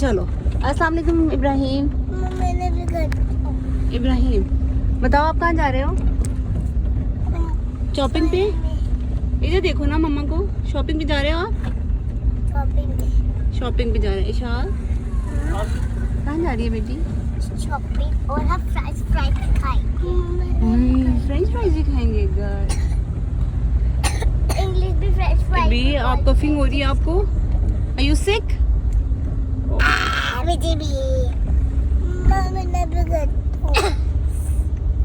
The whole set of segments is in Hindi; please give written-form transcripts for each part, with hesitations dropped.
चलो। अस्सलाम वालेकुम इब्राहिम। मैंने भी कर इब्राहिम बताओ आप कहाँ जा रहे हो? शॉपिंग पे? इधर देखो ना मम्मा को। शॉपिंग पे जा रहे हो आप? शॉपिंग पे जा रहे हैं। इशार कहाँ जा रही है बेटी? शॉपिंग और हम फ्रेंच फ्राइज खाएंगे। फ्रेंच फ्राइज भी खाएंगे। इंग्लिश भी फ्रेंच फ्राइज भी आप कफिंग हो रही है आपको? Are you sick? मुझे भी मैंने भी कर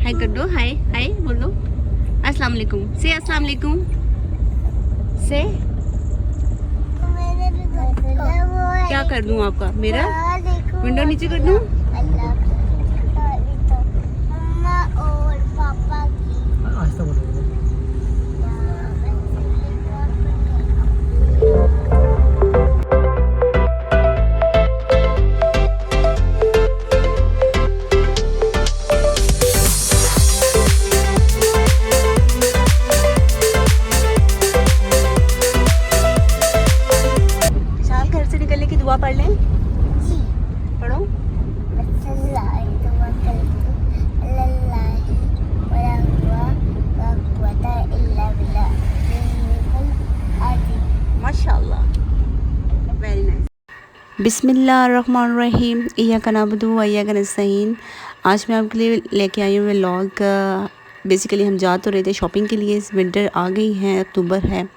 हाय कर दो। हाय हाय बोलो। अस्सलाम वालेकुम से। अस्सलाम वालेकुम से। मैंने भी कर क्या कर दूं आपका? मेरा विंडो नीचे कर दूं? मम्मा और पापा की शाम घर से निकलने की दुआ पढ़ लें। पढ़ो। माशाल्लाह वेरी नाइस। बिस्मिल्लाहिर्रहमानिर्रहीम। इय्याका नअबुदु व इय्याका नस्तईन। आज मैं आपके लिए लेके आई हूँ व्लॉग। बेसिकली हम जा तो रहे थे शॉपिंग के लिए। विंटर आ गई है, अक्टूबर है,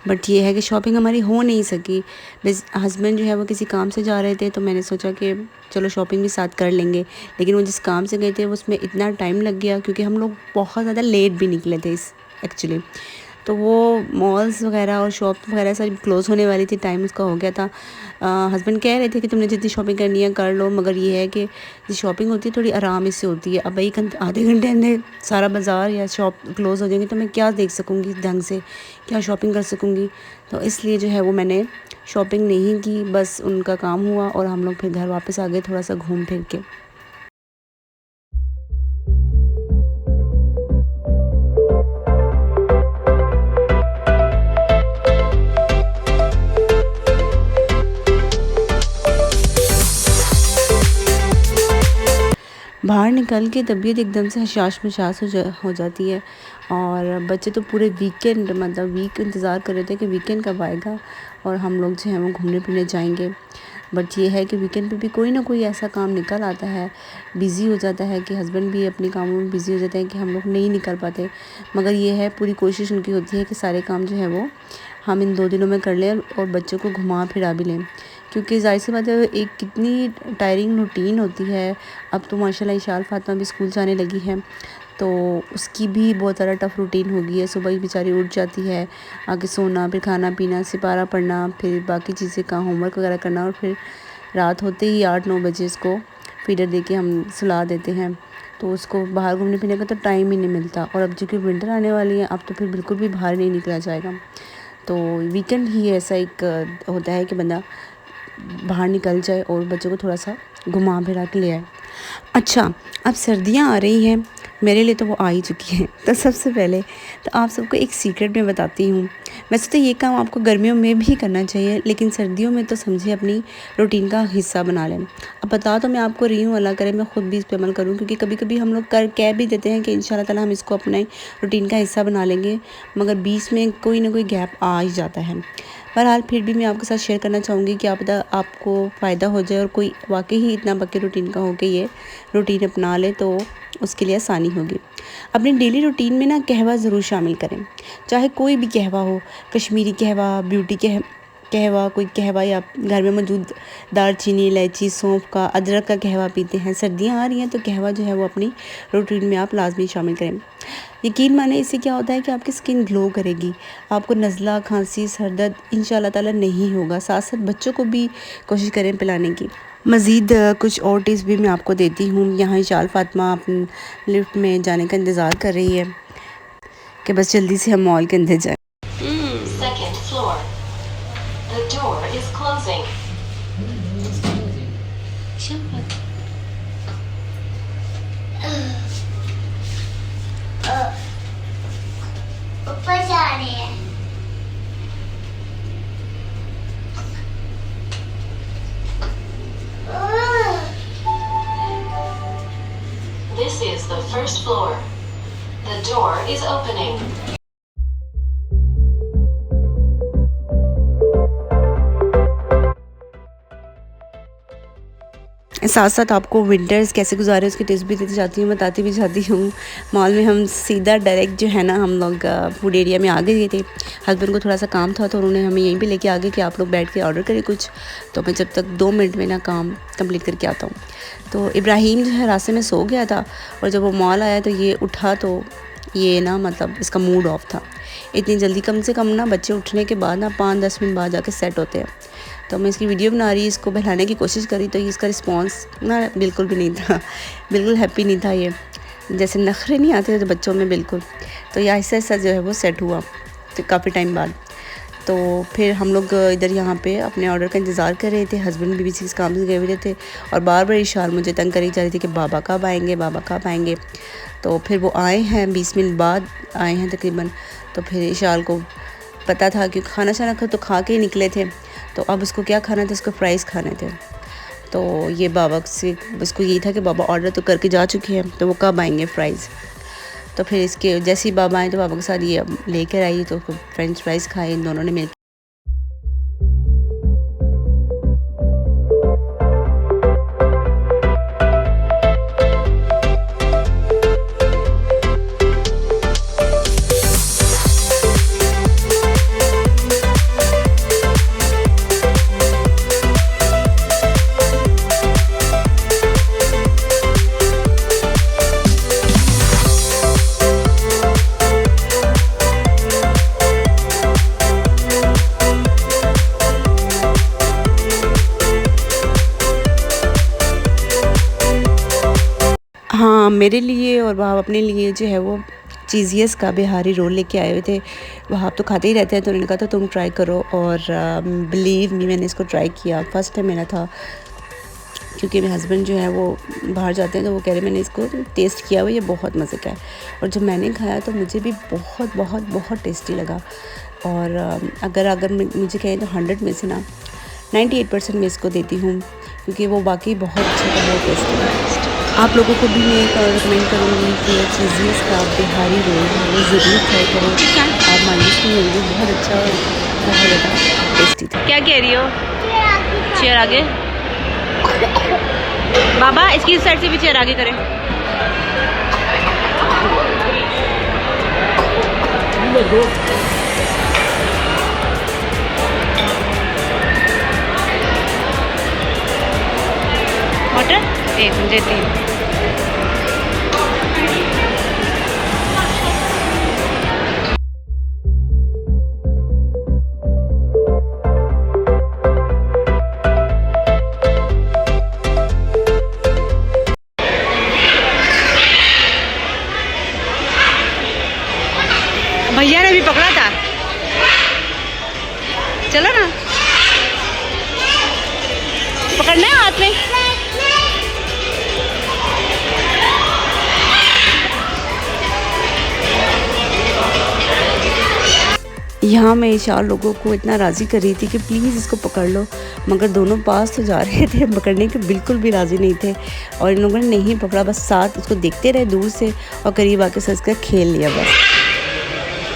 बट ये है कि शॉपिंग हमारी हो नहीं सकी। बस हस्बैंड जो है वो किसी काम से जा रहे थे, तो मैंने सोचा कि चलो शॉपिंग भी साथ कर लेंगे। लेकिन वो जिस काम से गए थे उसमें इतना टाइम लग गया, क्योंकि हम लोग बहुत ज़्यादा लेट भी निकले थे इस एक्चुअली। तो वो मॉल्स वगैरह और शॉप वगैरह सब क्लोज़ होने वाली थी, टाइम उसका हो गया था। हस्बैंड कह रहे थे कि तुमने जितनी शॉपिंग करनी है कर लो, मगर ये है कि जो शॉपिंग होती है थोड़ी आराम से होती है। अब एक आधे घंटे अंदर सारा बाज़ार या शॉप क्लोज़ हो जाएंगे तो मैं क्या देख सकूँगी ढंग से, क्या शॉपिंग कर सकूँगी। तो इसलिए जो है वो मैंने शॉपिंग नहीं की, बस उनका काम हुआ और हम लोग फिर घर वापस आ गए थोड़ा सा घूम फिर के। बाहर निकल के तबीयत एकदम से हशाश मशाश हो जाती है। और बच्चे तो पूरे वीकेंड मतलब वीक इंतज़ार कर रहे थे कि वीकेंड कब आएगा और हम लोग जो है वो घूमने फिरने जाएंगे। बट ये है कि वीकेंड पे भी कोई ना कोई ऐसा काम निकल आता है, बिज़ी हो जाता है कि हस्बैंड भी अपने कामों में बिज़ी हो जाते हैं कि हम लोग नहीं निकल पाते। मगर ये है पूरी कोशिश उनकी होती है कि सारे काम जो है वो हम इन 2 दिनों में कर लें और बच्चों को घुमा फिरा भी लें, क्योंकि ज़ाहिर सी बात है एक कितनी टायरिंग रूटीन होती है। अब तो माशाल्लाह इशाल फातिमा भी स्कूल जाने लगी है, तो उसकी भी बहुत ज़्यादा टफ़ रूटीन हो गई है। सुबह ही बेचारी उठ जाती है, आगे सोना, फिर खाना पीना, सिपारा पढ़ना, फिर बाकी चीज़ें का होमवर्क वगैरह करना, और फिर रात होते ही 8-9 बजे इसको फीडर दे के हम सुला देते हैं। तो उसको बाहर घूमने फिरने का तो टाइम ही नहीं मिलता। और अब जो कि विंटर आने वाली है, अब तो फिर बिल्कुल भी बाहर नहीं निकला जाएगा। तो वीकेंड ही ऐसा एक होता है कि बंदा बाहर निकल जाए और बच्चों को थोड़ा सा घुमा फिरा के ले आए। अच्छा, अब सर्दियाँ आ रही हैं, मेरे लिए तो वो आ ही चुकी हैं। तो सबसे पहले तो आप सबको एक सीक्रेट मैं बताती हूँ। वैसे तो ये काम आपको गर्मियों में भी करना चाहिए, लेकिन सर्दियों में तो समझिए अपनी रूटीन का हिस्सा बना लें। अब बता तो मैं आपको रही हूँ, अल्लाह करे मैं ख़ुद भी इस पर अमल करूँ, क्योंकि कभी कभी हम लोग कह भी देते हैं कि इंशाल्लाह ताला हम इसको अपने रूटीन का हिस्सा बना लेंगे, मगर बीच में कोई ना कोई गैप आ ही जाता है। बहरहाल फिर भी मैं आपके साथ शेयर करना चाहूँगी कि आपको फ़ायदा हो जाए और कोई वाकई ही इतना पक्के रूटीन का हो कि ये रूटीन अपना ले, तो उसके लिए आसानी होगी। अपनी डेली रूटीन में ना कहवा ज़रूर शामिल करें, चाहे कोई भी कहवा हो, कश्मीरी कहवा, ब्यूटी कहवा, कोई कहवा या घर में मौजूद दालचीनी, इलायची, सौंफ का, अदरक का कहवा पीते हैं। सर्दियाँ आ रही हैं तो कहवा जो है वो अपनी रूटीन में आप लाजमी शामिल करें। यकीन माने इससे क्या होता है कि आपकी स्किन ग्लो करेगी, आपको नज़ला, खांसी, सर दर्द इंशाल्लाह ताला नहीं होगा। साथ साथ बच्चों को भी कोशिश करें पिलाने की। मज़ीद कुछ और टिप्स भी मैं आपको देती हूँ। यहाँ इशाल फातिमा अपने लिफ्ट में जाने का इंतज़ार कर रही है कि बस जल्दी से हम मॉल के अंदर जाएँ। Second floor. The door is closing. ऊपर जा रहे हैं। the first floor. The door is opening. साथ साथ आपको विंटर्स कैसे गुजारे उसके टिप्स भी देती जाती हूँ, बताती भी जाती हूँ। मॉल में हम सीधा डायरेक्ट जो है ना, हम लोग फूड एरिया में आ गए थे। हस्बैंड को थोड़ा सा काम था तो उन्होंने हमें यहीं पे लेके आ गए कि आप लोग बैठ के ऑर्डर करें कुछ, तो मैं जब तक 2 मिनट में ना काम कंप्लीट करके आता हूँ। तो इब्राहिम जो है रास्ते में सो गया था और जब वो मॉल आया तो ये उठा तो ये ना मतलब इसका मूड ऑफ था। इतनी जल्दी कम से कम ना बच्चे उठने के बाद ना 5-10 मिनट बाद जाके सेट होते हैं। तो मैं इसकी वीडियो बना रही, इसको बहलाने की कोशिश करी तो इसका रिस्पांस ना बिल्कुल भी नहीं था, बिल्कुल हैप्पी नहीं था। ये जैसे नखरे नहीं आते थे बच्चों में बिल्कुल। तो ये ऐसा ऐसा जो है वो सेट हुआ तो काफ़ी टाइम बाद। तो फिर हम लोग इधर यहाँ पे अपने ऑर्डर का इंतज़ार कर रहे थे। हस्बैंड भी किसी काम से गए हुए थे और बार बार इशार मुझे तंग करी जा रही थी कि बाबा कब आएंगे, बाबा कब आएंगे। तो फिर वो आए हैं, 20 मिनट बाद आए हैं तकरीबन। तो फिर इशार को पता था कि खाना शाना तो खा के ही निकले थे, तो अब उसको क्या खाना था, उसको फ्राइज़ खाने थे। तो ये बाबा से उसको यही था कि बाबा ऑर्डर तो करके जा चुके हैं, तो वो कब आएंगे फ्राइज़। तो फिर इसके जैसे ही बाबा आए तो बाबा के साथ ये लेकर आई, तो फ्रेंच फ्राइज़ खाए इन दोनों ने मिल। हाँ, मेरे लिए और वहाँ अपने लिए जो है वो चीज़ियस का बिहारी रोल लेके आए हुए थे। वहाँ आप तो खाते ही रहते हैं, तो उन्होंने कहा था तुम ट्राई करो। और बिलीव मी, मैंने इसको ट्राई किया। फर्स्ट टाइम मेरा था, क्योंकि मेरे हस्बैंड जो है वो बाहर जाते हैं तो वो कह रहे मैंने इसको टेस्ट किया हुआ, ये बहुत मज़े का है। और जब मैंने खाया तो मुझे भी बहुत बहुत बहुत टेस्टी लगा। और अगर मुझे कहें तो 100 में से ना 98% मैं इसको देती हूँ, क्योंकि वो वाकई बहुत अच्छा था, बहुत टेस्टी है। आप लोगों को भी मैं रिकमेंड करूँगी कि चीज़ियस का बिहारी रोल है वो ज़रूर ट्राई करें। आप मायूस नहीं होंगे, बहुत अच्छा और बहुत ज़्यादा टेस्टी था। क्या कह रही हो? चेयर आगे बाबा, इसकी साइड से भी चेयर आगे करें। मटर 1 मुझे 3। भैया ने भी पकड़ा था, चलो ना, पकड़ना है हाथ में। यहाँ मैं 4 लोगों को इतना राज़ी कर रही थी कि प्लीज़ इसको पकड़ लो, मगर दोनों पास तो जा रहे थे, पकड़ने के बिल्कुल भी राज़ी नहीं थे। और इन लोगों ने नहीं पकड़ा, बस साथ उसको देखते रहे दूर से और करीब आके सच कर खेल लिया। बस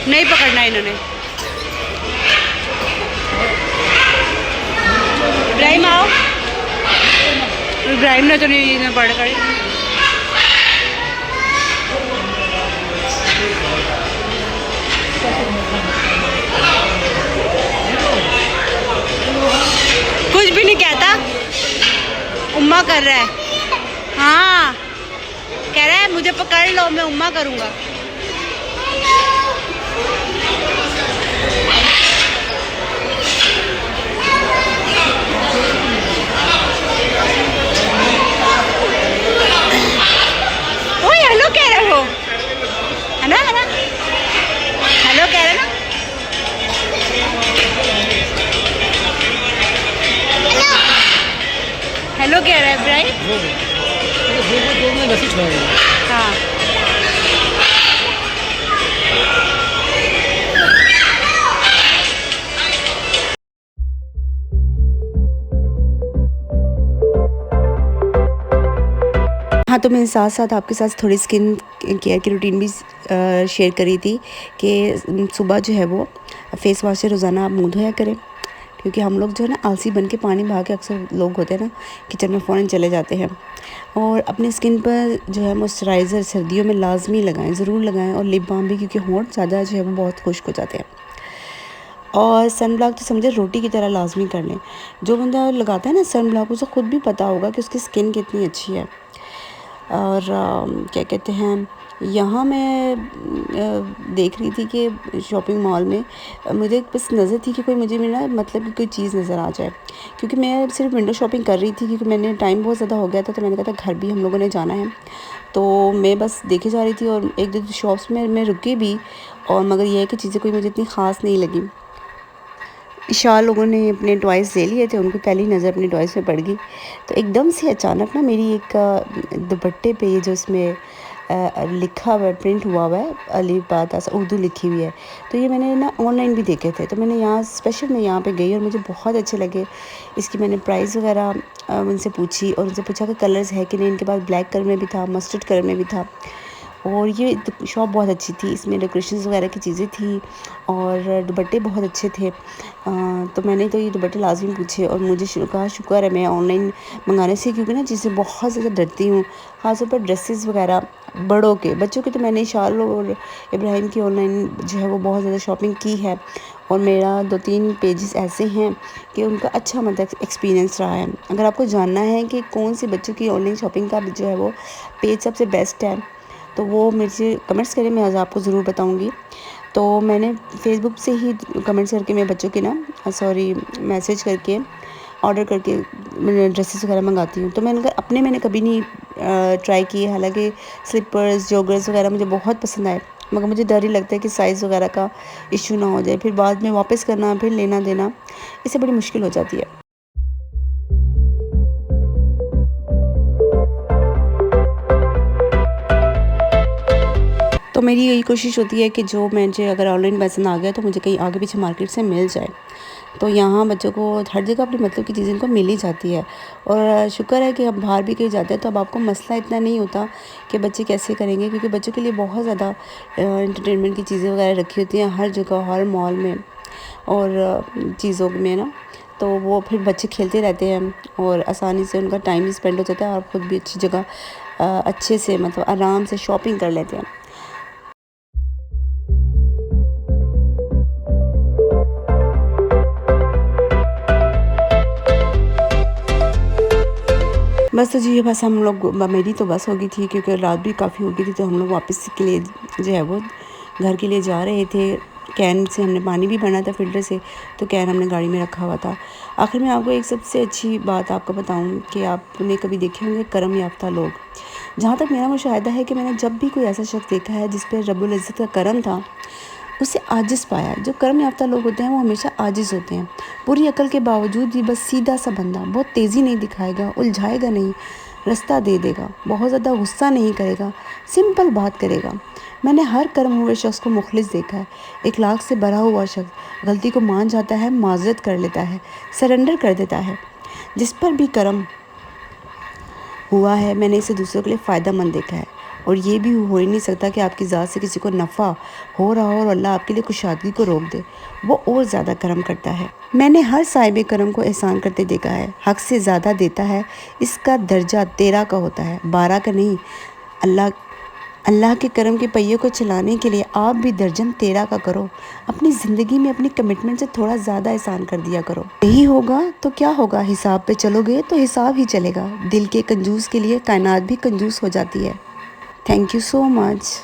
नहीं पकड़ना इन्होंने। इब्राहिम आओ, इब्राहिम ने तो नहीं पकड़ कर। कुछ भी नहीं कहता, उम्मा कर रहा है। हाँ, कह रहा है मुझे पकड़ लो, मैं उम्मा करूँगा। ओए हेलो कह रहे हो, है ना, हेलो कह रहे ना। हेलो कह रहा है इब्राहिम। हाँ, हाँ, तो मैंने साथ-साथ आपके साथ थोड़ी स्किन केयर की रूटीन भी शेयर करी थी कि सुबह जो है वो फेस वॉश से रोज़ाना आप मुँह धोया करें, क्योंकि हम लोग जो है ना आलसी बन के पानी बहा के अक्सर लोग होते हैं ना किचन में फ़ौरन चले जाते हैं। और अपनी स्किन पर जो है मॉइस्चराइज़र सर्दियों में लाज़मी लगाएं, ज़रूर लगाएं, और लिप बाम भी, क्योंकि होंठ ज़्यादा जो है वो बहुत खुश्क हो जाते हैं। और सन ब्लॉक तो समझे रोटी की तरह लाज़मी कर लें। जो बंदा लगाता है ना सन ब्लॉक, उसे ख़ुद भी पता होगा कि उसकी स्किन कितनी अच्छी है। और क्या कहते हैं, यहाँ मैं देख रही थी कि शॉपिंग मॉल में मुझे बस नज़र थी कि कोई मुझे मेरा मतलब कि कोई चीज़ नज़र आ जाए, क्योंकि मैं सिर्फ विंडो शॉपिंग कर रही थी, क्योंकि मैंने टाइम बहुत ज़्यादा हो गया था, तो मैंने कहा था घर भी हम लोगों ने जाना है, तो मैं बस देखे जा रही थी। और एक दो शॉप्स में मैं रुकी भी, और मगर ये है कि चीज़ें कोई मुझे इतनी ख़ास नहीं लगी। ईशा लोगों ने अपने टॉयज़ ले लिए थे, उनको पहली नज़र अपने टॉयज़ में पड़ गई। तो एकदम से अचानक ना मेरी एक दुपट्टे पे ये जो इसमें लिखा हुआ है, प्रिंट हुआ है, अलिफ बा ता सा उर्दू लिखी हुई है, तो ये मैंने ना ऑनलाइन भी देखे थे, तो मैंने यहाँ स्पेशल मैं यहाँ पे गई और मुझे बहुत अच्छे लगे। इसकी मैंने प्राइस वगैरह उनसे पूछी, और उनसे पूछा कि कलर्स है कि नहीं। इनके पास ब्लैक कलर में भी था, मस्टर्ड कलर में भी था। और ये शॉप बहुत अच्छी थी, इसमें डेकोरेशंस वगैरह की चीज़ें थी, और दुपट्टे बहुत अच्छे थे। तो मैंने तो ये दुपट्टे लाज़मी पूछे, और मुझे कहा शुक्र है मैं ऑनलाइन मंगाने से, क्योंकि ना चीज़ें बहुत ज़्यादा डरती हूँ, ख़ासतौर पर ड्रेसेस वगैरह बड़ों के। बच्चों के तो मैंने शाल और इब्राहिम की ऑनलाइन जो है वो बहुत ज़्यादा शॉपिंग की है, और मेरा 2-3 पेजेस ऐसे हैं कि उनका अच्छा मतलब एक्सपीरियंस रहा है। अगर आपको जानना है कि कौन सी बच्चों की ऑनलाइन शॉपिंग का जो है वो पेज सबसे बेस्ट है, तो वो मेरे से कमेंट्स करें, मैं आज आपको ज़रूर बताऊंगी। तो मैंने फ़ेसबुक से ही कमेंट्स करके मैं बच्चों के ना मैसेज करके ऑर्डर करके मैं ड्रेसेस वगैरह मंगाती हूँ। तो मैंने कभी नहीं ट्राई किए, हालांकि स्लीपर्स जॉगर्स वगैरह मुझे बहुत पसंद आए, मगर मुझे डर ही लगता है कि साइज़ वगैरह का इशू ना हो जाए, फिर बाद में वापस करना, फिर लेना देना, इससे बड़ी मुश्किल हो जाती है। तो मेरी यही कोशिश होती है कि जो मुझे अगर ऑनलाइन पसंद आ गया तो मुझे कहीं आगे पीछे मार्केट से मिल जाए। तो यहाँ बच्चों को हर जगह अपनी मतलब की चीज़ें इनको मिल ही जाती है, और शुक्र है कि हम बाहर भी कहीं जाते हैं तो अब आपको मसला इतना नहीं होता कि बच्चे कैसे करेंगे, क्योंकि बच्चों के लिए बहुत ज़्यादा एंटरटेनमेंट की चीज़ें वगैरह रखी होती हैं हर जगह, हर मॉल में और चीज़ों में ना। तो वो फिर बच्चे खेलते रहते हैं और आसानी से उनका टाइम भी स्पेंड हो जाता है, और ख़ुद भी अच्छी जगह अच्छे से मतलब आराम से शॉपिंग कर लेते हैं। बस तो जी बस हम लोग मेरी तो बस हो गई थी, क्योंकि रात भी काफ़ी हो गई थी, तो हम लोग वापस के लिए जो है वो घर के लिए जा रहे थे। कैन से हमने पानी भी भरना था फ़िल्टर से, तो कैन हमने गाड़ी में रखा हुआ था। आखिर में आपको एक सबसे अच्छी बात आपको बताऊं कि आपने कभी देखे होंगे करम याफ्ता लोग। जहाँ तक मेरा मुशाहिदा है कि मैंने जब भी कोई ऐसा शख्स देखा है जिस पर रब्बुल इज़्ज़त का करम था, उससे आजिज़ पाया। जो कर्म याफ्ता लोग होते हैं वो हमेशा आजिज़ होते हैं। पूरी अकल के बावजूद भी बस सीधा सा बंदा, बहुत तेज़ी नहीं दिखाएगा, उलझाएगा नहीं, रास्ता दे देगा, बहुत ज़्यादा गुस्सा नहीं करेगा, सिंपल बात करेगा। मैंने हर कर्म हुए शख्स को मुखलिस देखा है। इखलाक से भरा हुआ शख्स गलती को मान जाता है, माजरत कर लेता है, सरेंडर कर देता है। जिस पर भी कर्म हुआ है मैंने इसे दूसरों के लिए फ़ायदा मंद देखा है, और ये भी हो ही नहीं सकता कि आपकी ज़ात से किसी को नफ़ा हो रहा हो और अल्लाह आपके लिए कुशादगी को रोक दे। वो और ज़्यादा करम करता है। मैंने हर साहिब करम को एहसान करते देखा है। हक से ज़्यादा देता है, इसका दर्जा 13 का होता है, 12 का नहीं। अल्लाह के करम के पहिए को चलाने के लिए आप भी दर्जन 13 का करो। अपनी ज़िंदगी में अपनी कमिटमेंट से थोड़ा ज़्यादा एहसान कर दिया करो। यही होगा तो क्या होगा, हिसाब पे चलोगे तो हिसाब ही चलेगा। दिल के कंजूस के लिए कायनात भी कंजूस हो जाती है। Thank you so much.